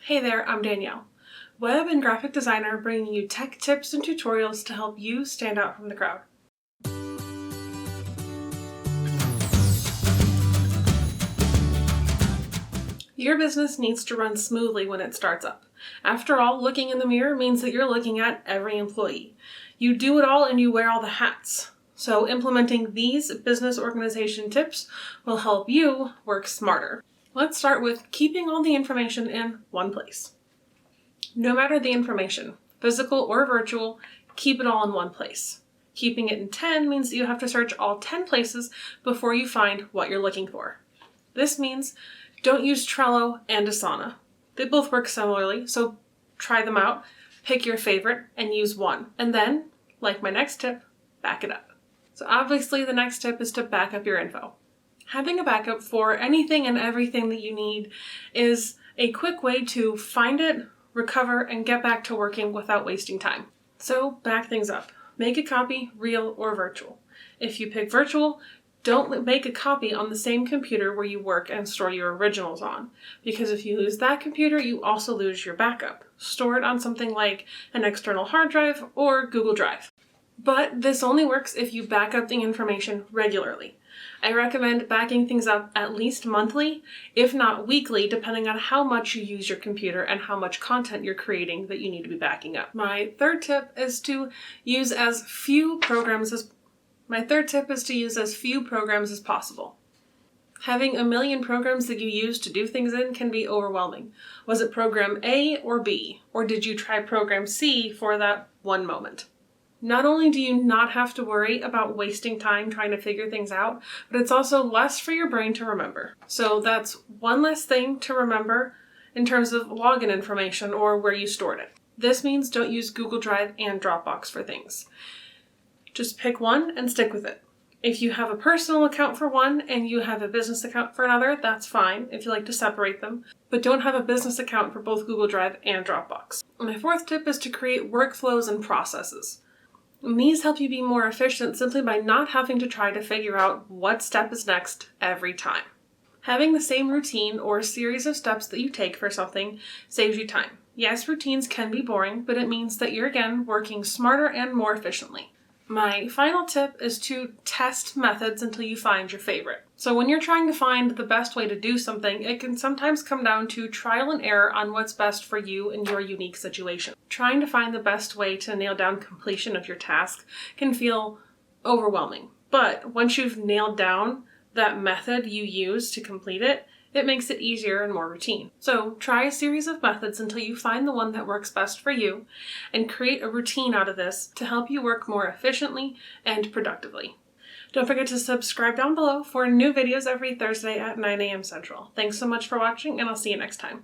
Hey there, I'm Danielle, web and graphic designer bringing you tech tips and tutorials to help you stand out from the crowd. Your business needs to run smoothly when it starts up. After all, looking in the mirror means that you're looking at every employee. You do it all and you wear all the hats. So implementing these business organization tips will help you work smarter. Let's start with keeping all the information in one place. No matter the information, physical or virtual, keep it all in one place. Keeping it in 10 means that you have to search all 10 places before you find what you're looking for. This means don't use Trello and Asana. They both work similarly, so try them out, pick your favorite, and use one. And then, like my next tip, back it up. So obviously the next tip is to back up your info. Having a backup for anything and everything that you need is a quick way to find it, recover, and get back to working without wasting time. So back things up. Make a copy, real or virtual. If you pick virtual, don't make a copy on the same computer where you work and store your originals on, because if you lose that computer, you also lose your backup. Store it on something like an external hard drive or Google Drive. But this only works if you back up the information regularly. I recommend backing things up at least monthly, if not weekly, depending on how much you use your computer and how much content you're creating that you need to be backing up. My third tip is to use as few programs as possible. Having a million programs that you use to do things in can be overwhelming. Was it program A or B? Or did you try program C for that one moment? Not only do you not have to worry about wasting time trying to figure things out, but it's also less for your brain to remember. So that's one less thing to remember in terms of login information or where you stored it. This means don't use Google Drive and Dropbox for things. Just pick one and stick with it. If you have a personal account for one and you have a business account for another, that's fine if you like to separate them, but don't have a business account for both Google Drive and Dropbox. My fourth tip is to create workflows and processes. And these help you be more efficient simply by not having to try to figure out what step is next every time. Having the same routine or series of steps that you take for something saves you time. Yes, routines can be boring, but it means that you're again working smarter and more efficiently. My final tip is to test methods until you find your favorite. So when you're trying to find the best way to do something, it can sometimes come down to trial and error on what's best for you in your unique situation. Trying to find the best way to nail down completion of your task can feel overwhelming. But once you've nailed down that method you use to complete it, it makes it easier and more routine. So try a series of methods until you find the one that works best for you and create a routine out of this to help you work more efficiently and productively. Don't forget to subscribe down below for new videos every Thursday at 9 a.m. Central. Thanks so much for watching, and I'll see you next time.